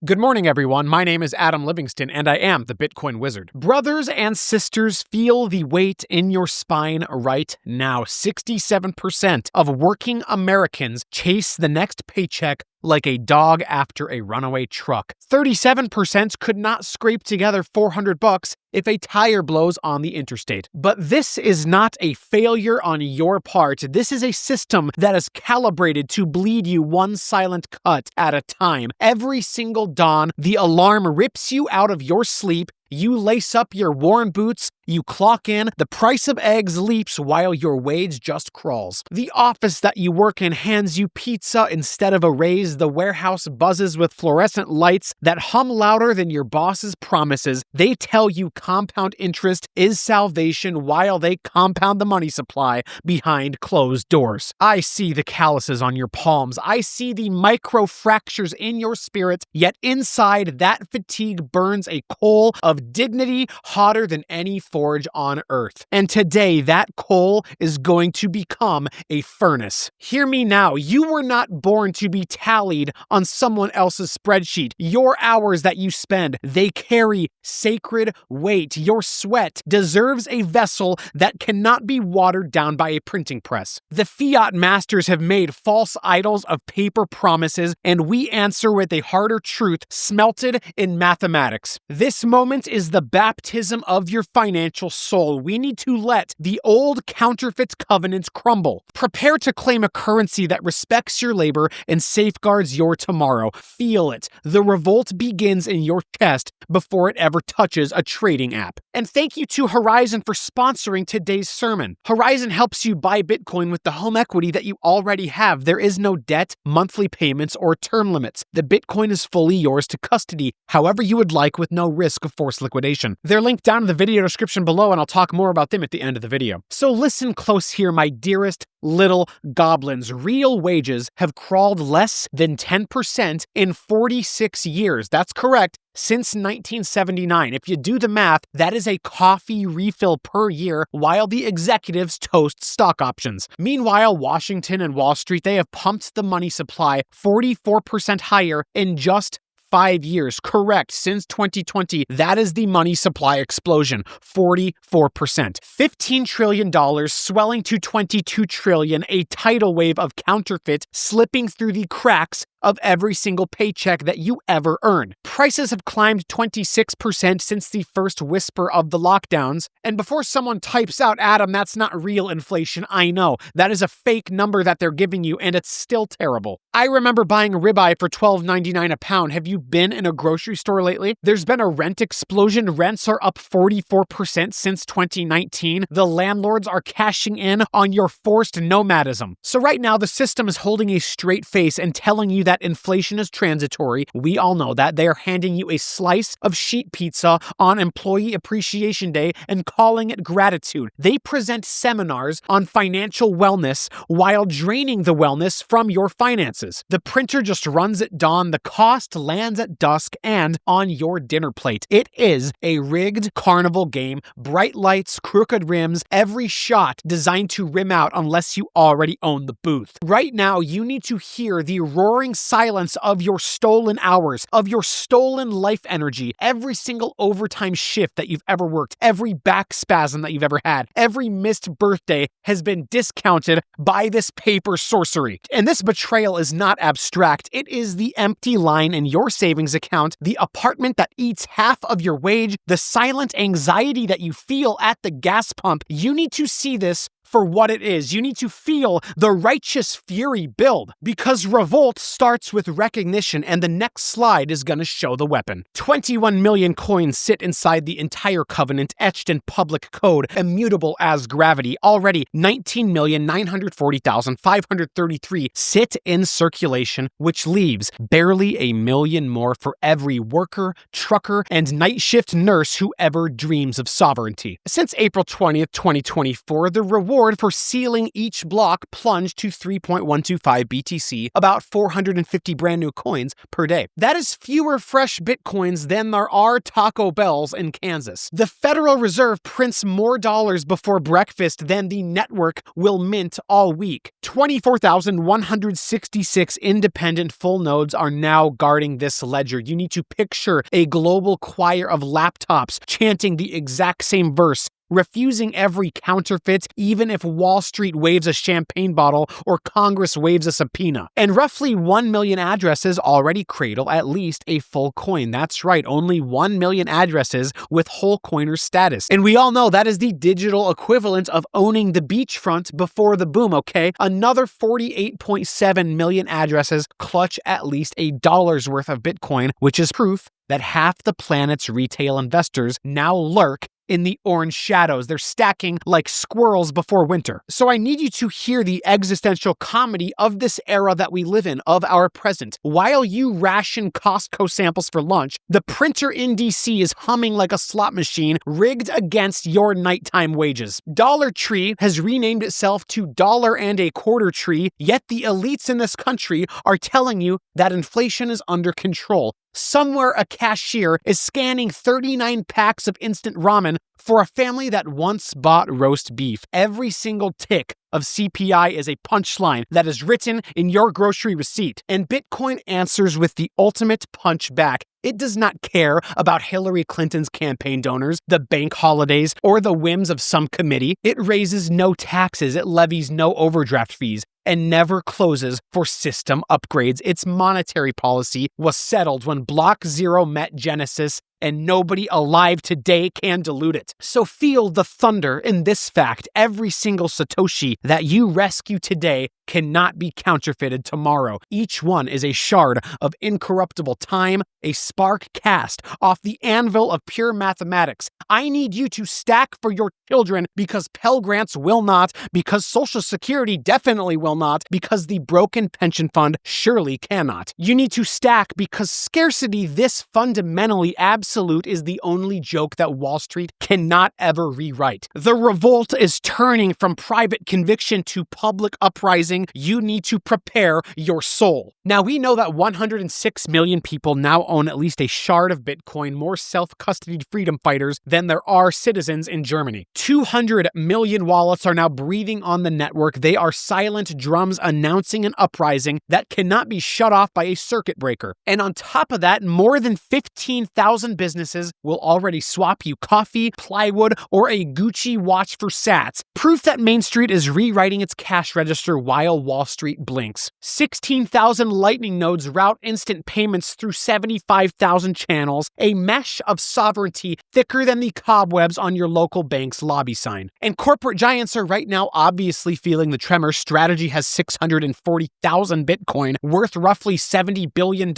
Good morning, everyone. My name is Adam Livingston, and I am the Bitcoin Wizard. Brothers and sisters, feel the weight in your spine right now. 67% of working Americans chase the next paycheck like a dog after a runaway truck. 37% could not scrape together $400 if a tire blows on the interstate. But this is not a failure on your part. This is a system that is calibrated to bleed you one silent cut at a time. Every single dawn, the alarm rips you out of your sleep. You lace up your worn boots, you clock in, the price of eggs leaps while your wage just crawls. The office that you work in hands you pizza instead of a raise, the warehouse buzzes with fluorescent lights that hum louder than your boss's promises. They tell you compound interest is salvation while they compound the money supply behind closed doors. I see the calluses on your palms, I see the micro fractures in your spirit, yet inside that fatigue burns a coal of dignity hotter than any forge on earth. And today, that coal is going to become a furnace. Hear me now. You were not born to be tallied on someone else's spreadsheet. Your hours that you spend, they carry sacred weight. Your sweat deserves a vessel that cannot be watered down by a printing press. The fiat masters have made false idols of paper promises, and we answer with a harder truth smelted in mathematics. This moment is the baptism of your financial soul. We need to let the old counterfeit covenants crumble. Prepare to claim a currency that respects your labor and safeguards your tomorrow. Feel it. The revolt begins in your chest before it ever touches a trading app. And thank you to Horizon for sponsoring today's sermon. Horizon helps you buy Bitcoin with the home equity that you already have. There is no debt, monthly payments, or term limits. The Bitcoin is fully yours to custody however you would like with no risk of forced liquidation. They're linked down in the video description below, and I'll talk more about them at the end of the video. So listen close here, my dearest little goblins. Real wages have crawled less than 10% in 46 years. That's correct. Since 1979. If you do the math, that is a coffee refill per year while the executives toast stock options. Meanwhile, Washington and Wall Street, they have pumped the money supply 44% higher in just 5 years. Correct. Since 2020, that is the money supply explosion. 44%. $15 trillion swelling to $22 trillion, a tidal wave of counterfeit slipping through the cracks of every single paycheck that you ever earn. Prices have climbed 26% since the first whisper of the lockdowns. And before someone types out, Adam, that's not real inflation, I know. That is a fake number that they're giving you, and it's still terrible. I remember buying a ribeye for $12.99 a pound. Have you been in a grocery store lately? There's been a rent explosion. Rents are up 44% since 2019. The landlords are cashing in on your forced nomadism. So right now, the system is holding a straight face and telling you that inflation is transitory. We all know that. They are handing you a slice of sheet pizza on Employee Appreciation Day and calling it gratitude. They present seminars on financial wellness while draining the wellness from your finances. The printer just runs at dawn, the cost lands at dusk, and on your dinner plate. It is a rigged carnival game. Bright lights, crooked rims, every shot designed to rim out unless you already own the booth. Right now, you need to hear the roaring silence of your stolen hours, of your stolen life energy, every single overtime shift that you've ever worked, every back spasm that you've ever had, every missed birthday has been discounted by this paper sorcery. And this betrayal is not abstract. It is the empty line in your savings account, the apartment that eats half of your wage, the silent anxiety that you feel at the gas pump. You need to see this for what it is. You need to feel the righteous fury build, because revolt starts with recognition, and the next slide is going to show the weapon. 21 million coins sit inside the entire covenant, etched in public code, immutable as gravity. Already 19,940,533 sit in circulation, which leaves barely a million more for every worker, trucker, and night shift nurse who ever dreams of sovereignty. Since April 20th, 2024, the reward reward for sealing each block plunged to 3.125 BTC, about 450 brand new coins per day. That is fewer fresh Bitcoins than there are Taco Bells in Kansas. The Federal Reserve prints more dollars before breakfast than the network will mint all week. 24,166 independent full nodes are now guarding this ledger. You need to picture a global choir of laptops chanting the exact same verse, refusing every counterfeit, even if Wall Street waves a champagne bottle or Congress waves a subpoena. And roughly 1 million addresses already cradle at least a full coin. That's right, only 1 million addresses with whole coiner status. And we all know that is the digital equivalent of owning the beachfront before the boom, okay? Another 48.7 million addresses clutch at least $1 worth of Bitcoin, which is proof that half the planet's retail investors now lurk in the orange shadows. They're stacking like squirrels before winter. So I need you to hear the existential comedy of this era that we live in, of our present. While you ration Costco samples for lunch, the printer in DC is humming like a slot machine rigged against your nighttime wages. Dollar Tree has renamed itself to Dollar and a Quarter Tree, yet the elites in this country are telling you that inflation is under control. Somewhere a cashier is scanning 39 packs of instant ramen for a family that once bought roast beef. Every single tick of CPI is a punchline that is written in your grocery receipt. And Bitcoin answers with the ultimate punch back. It does not care about Hillary Clinton's campaign donors, the bank holidays, or the whims of some committee. It raises no taxes, it levies no overdraft fees, and never closes for system upgrades. Its monetary policy was settled when Block Zero met Genesis, and nobody alive today can dilute it. So feel the thunder in this fact. Every single Satoshi that you rescue today cannot be counterfeited tomorrow. Each one is a shard of incorruptible time, a spark cast off the anvil of pure mathematics. I need you to stack for your children because Pell Grants will not, because Social Security definitely will not, because the broken pension fund surely cannot. You need to stack because scarcity this fundamentally absolute is the only joke that Wall Street cannot ever rewrite. The revolt is turning from private conviction to public uprising. You need to prepare your soul. Now, we know that 106 million people now own at least a shard of Bitcoin, more self-custodied freedom fighters than there are citizens in Germany. 200 million wallets are now breathing on the network. They are silent drums announcing an uprising that cannot be shut off by a circuit breaker. And on top of that, more than 15,000 businesses will already swap you coffee, plywood, or a Gucci watch for sats. Proof that Main Street is rewriting its cash register while Wall Street blinks. 16,000 Lightning nodes route instant payments through 75,000 channels, a mesh of sovereignty thicker than the cobwebs on your local bank's lobby sign. And corporate giants are right now obviously feeling the tremor. Strategy has 640,000 Bitcoin, worth roughly $70 billion,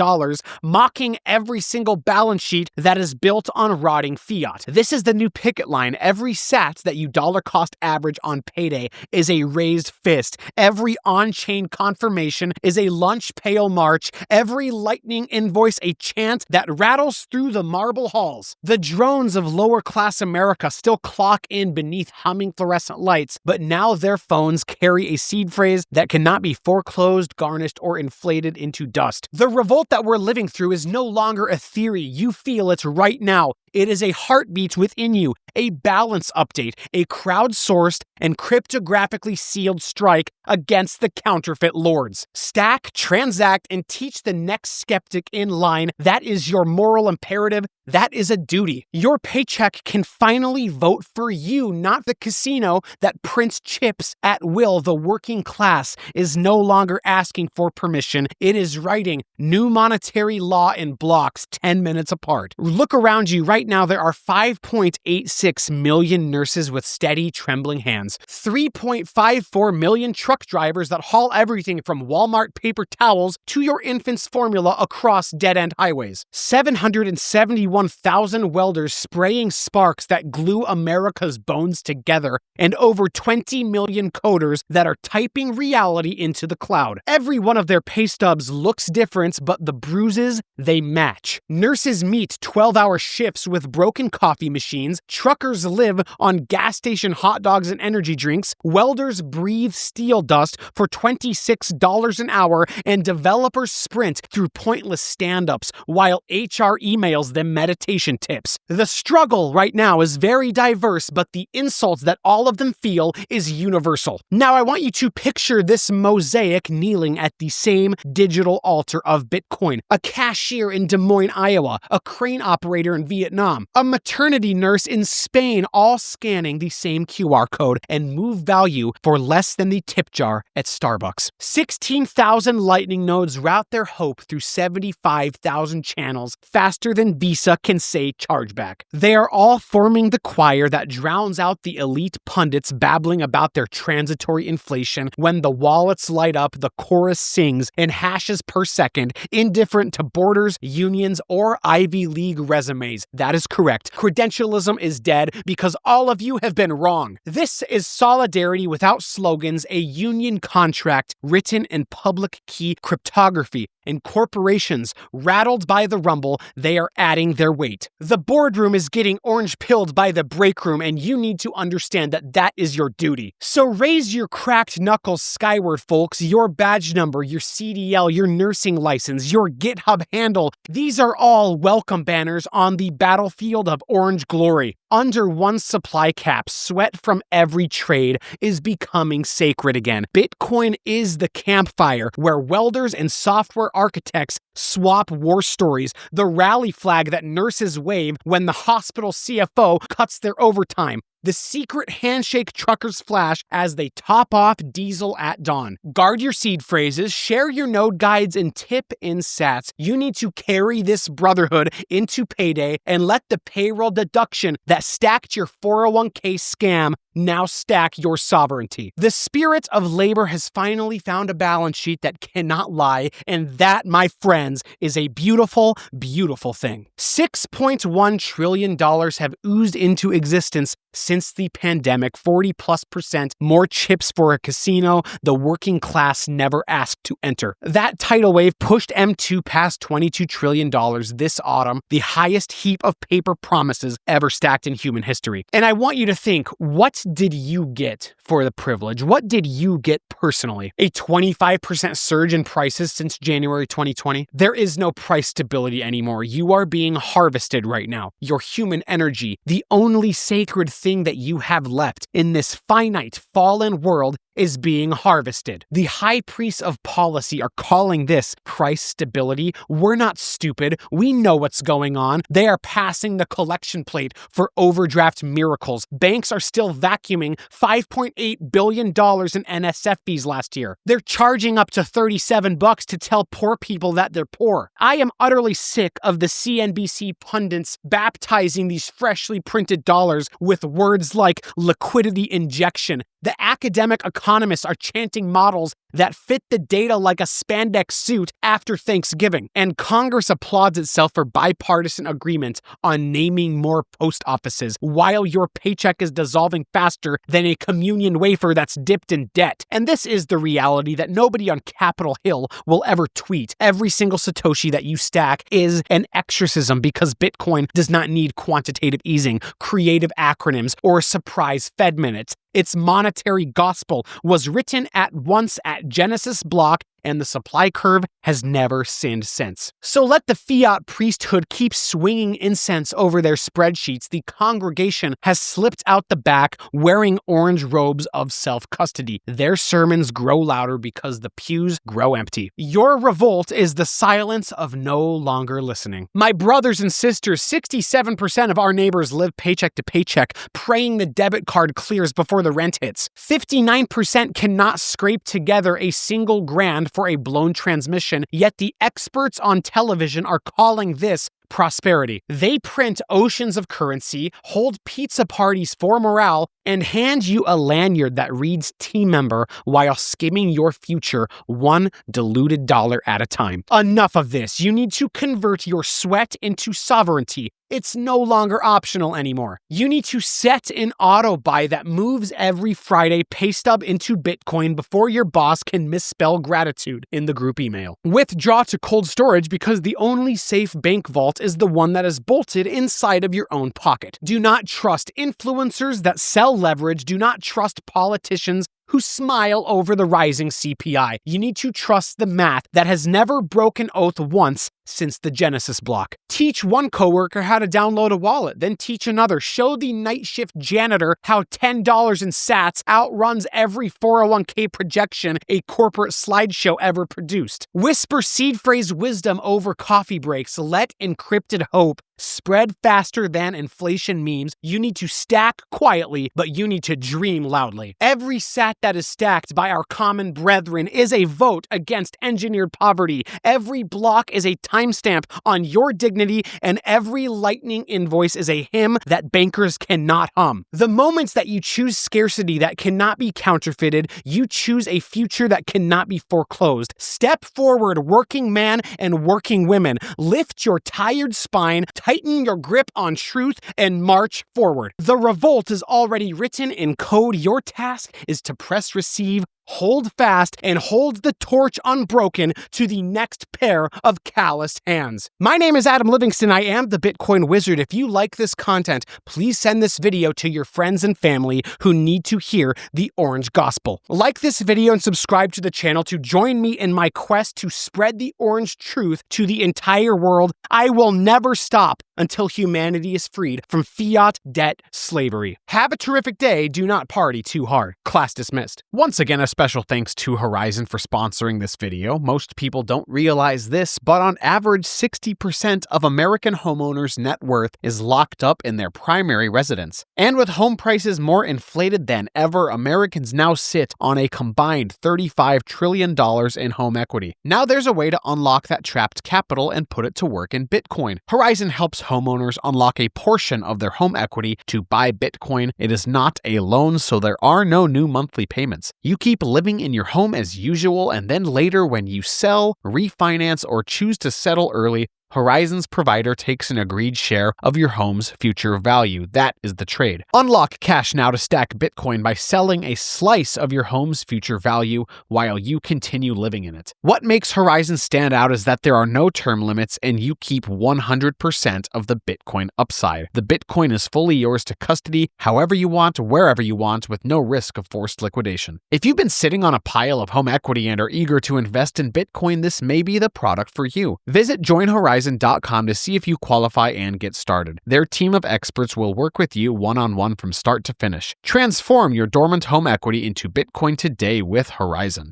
mocking every single balance sheet that is built on rotting fiat. This is the new picket line. Every sat that you dollar cost average on payday is a raised fist. Every on-chain confirmation is a lunch pail march. Every lightning invoice a chant that rattles through the marble halls. The drones of lower-class America still clock in beneath humming fluorescent lights, but now their phones carry a seed phrase that cannot be foreclosed, garnished, or inflated into dust. The revolt that we're living through is no longer a theory. You feel it right now. It is a heartbeat within you, a balance update, a crowdsourced and cryptographically sealed strike against the counterfeit lords. Stack, transact, and teach the next skeptic in line. That is your moral imperative. That is a duty. Your paycheck can finally vote for you, not the casino that prints chips at will. The working class is no longer asking for permission. It is writing new monetary law in blocks 10 minutes apart. Look around you right now. There are 5.86 million nurses with steady, trembling hands, 3.54 million truck drivers that haul everything from Walmart paper towels to your infant's formula across dead-end highways, 771,000 welders spraying sparks that glue America's bones together, and over 20 million coders that are typing reality into the cloud. Every one of their pay stubs looks different, but the bruises, they match. Nurses meet 12-hour shifts with broken coffee machines, truckers live on gas station hot dogs and energy drinks, welders breathe steel dust for $26 an hour, and developers sprint through pointless stand-ups while HR emails them meditation tips. The struggle right now is very diverse, but the insults that all of them feel is universal. Now I want you to picture this mosaic kneeling at the same digital altar of Bitcoin. A cashier in Des Moines, Iowa, a crane operator in Vietnam, a maternity nurse in Spain, all scanning the same QR code and move value for less than the tip jar at Starbucks. 16,000 Lightning nodes route their hope through 75,000 channels faster than Visa can say chargeback. They are all forming the choir that drowns out the elite pundits babbling about their transitory inflation. When the wallets light up, the chorus sings in hashes per second, indifferent to borders, unions, or Ivy League resumes. That is correct. Credentialism is dead because all of you have been wrong. This is solidarity without slogans, a union contract written in public key cryptography. And corporations, rattled by the rumble, they are adding their weight. The boardroom is getting orange-pilled by the break room, and you need to understand that that is your duty. So raise your cracked knuckles skyward, folks. Your badge number, your CDL, your nursing license, your GitHub handle. These are all welcome banners on the battlefield of orange glory. Under one supply cap, sweat from every trade is becoming sacred again. Bitcoin is the campfire where welders and software architects swap war stories, the rally flag that nurses wave when the hospital CFO cuts their overtime. The secret handshake truckers flash as they top off diesel at dawn. Guard your seed phrases, share your node guides, and tip in sats. You need to carry this brotherhood into payday and let the payroll deduction that stacked your 401k scam now stack your sovereignty. The spirit of labor has finally found a balance sheet that cannot lie, and that, my friends, is a beautiful, beautiful thing. $6.1 trillion have oozed into existence since the pandemic, 40+% more chips for a casino the working class never asked to enter. That tidal wave pushed M2 past $22 trillion this autumn, the highest heap of paper promises ever stacked in human history. And I want you to think, what did you get for the privilege? What did you get personally? A 25% surge in prices since January 2020? There is no price stability anymore. You are being harvested right now. Your human energy, the only sacred thing that you have left in this finite, fallen world, is being harvested. The high priests of policy are calling this price stability. We're not stupid. We know what's going on. They are passing the collection plate for overdraft miracles. Banks are still vacuuming $5.8 billion in NSF fees last year. They're charging up to $37 to tell poor people that they're poor. I am utterly sick of the CNBC pundits baptizing these freshly printed dollars with words like liquidity injection. The academic economists are chanting models that fit the data like a spandex suit after Thanksgiving. And Congress applauds itself for bipartisan agreement on naming more post offices, while your paycheck is dissolving faster than a communion wafer that's dipped in debt. And this is the reality that nobody on Capitol Hill will ever tweet. Every single Satoshi that you stack is an exorcism because Bitcoin does not need quantitative easing, creative acronyms, or surprise Fed minutes. Its monetary gospel was written at once at Genesis block, and the supply curve has never sinned since. So let the fiat priesthood keep swinging incense over their spreadsheets. The congregation has slipped out the back wearing orange robes of self-custody. Their sermons grow louder because the pews grow empty. Your revolt is the silence of no longer listening. My brothers and sisters, 67% of our neighbors live paycheck to paycheck, praying the debit card clears before the rent hits. 59% cannot scrape together a single grand for a blown transmission, yet the experts on television are calling this prosperity. They print oceans of currency, hold pizza parties for morale, and hand you a lanyard that reads team member while skimming your future one diluted dollar at a time. Enough of this. You need to convert your sweat into sovereignty. It's no longer optional anymore. You need to set an auto buy that moves every Friday pay stub into Bitcoin before your boss can misspell gratitude in the group email. Withdraw to cold storage because the only safe bank vault is the one that is bolted inside of your own pocket. Do not trust influencers that sell leverage. Do not trust politicians who smile over the rising CPI. You need to trust the math that has never broken oath once since the Genesis block. Teach one coworker how to download a wallet, then teach another. Show the night shift janitor how $10 in sats outruns every 401k projection a corporate slideshow ever produced. Whisper seed phrase wisdom over coffee breaks. Let encrypted hope spread faster than inflation memes. You need to stack quietly, but you need to dream loudly. Every sat that is stacked by our common brethren is a vote against engineered poverty. Every block is a timestamp on your dignity, and every lightning invoice is a hymn that bankers cannot hum. The moments that you choose scarcity that cannot be counterfeited, you choose a future that cannot be foreclosed. Step forward, working man and working women. Lift your tired spine, tighten your grip on truth, and march forward. The revolt is already written in code. Your task is to press receive, hold fast, and hold the torch unbroken to the next pair of calloused hands. My name is Adam Livingston. I am the Bitcoin Wizard. If you like this content, please send this video to your friends and family who need to hear the orange gospel. Like this video and subscribe to the channel to join me in my quest to spread the orange truth to the entire world. I will never stop until humanity is freed from fiat debt slavery. Have a terrific day. Do not party too hard. Class dismissed. Once again, a special thanks to Horizon for sponsoring this video. Most people don't realize this, but on average, 60% of American homeowners' net worth is locked up in their primary residence. And with home prices more inflated than ever, Americans now sit on a combined $35 trillion in home equity. Now there's a way to unlock that trapped capital and put it to work in Bitcoin. Horizon helps homeowners unlock a portion of their home equity to buy Bitcoin. It is not a loan, so there are no new monthly payments. You keep living in your home as usual, and then later when you sell, refinance, or choose to settle early, Horizon's provider takes an agreed share of your home's future value. That is the trade. Unlock cash now to stack Bitcoin by selling a slice of your home's future value while you continue living in it. What makes Horizon stand out is that there are no term limits and you keep 100% of the Bitcoin upside. The Bitcoin is fully yours to custody however you want, wherever you want, with no risk of forced liquidation. If you've been sitting on a pile of home equity and are eager to invest in Bitcoin, this may be the product for you. Visit joinhorizon.com to see if you qualify and get started. Their team of experts will work with you one-on-one from start to finish. Transform your dormant home equity into Bitcoin today with Horizon.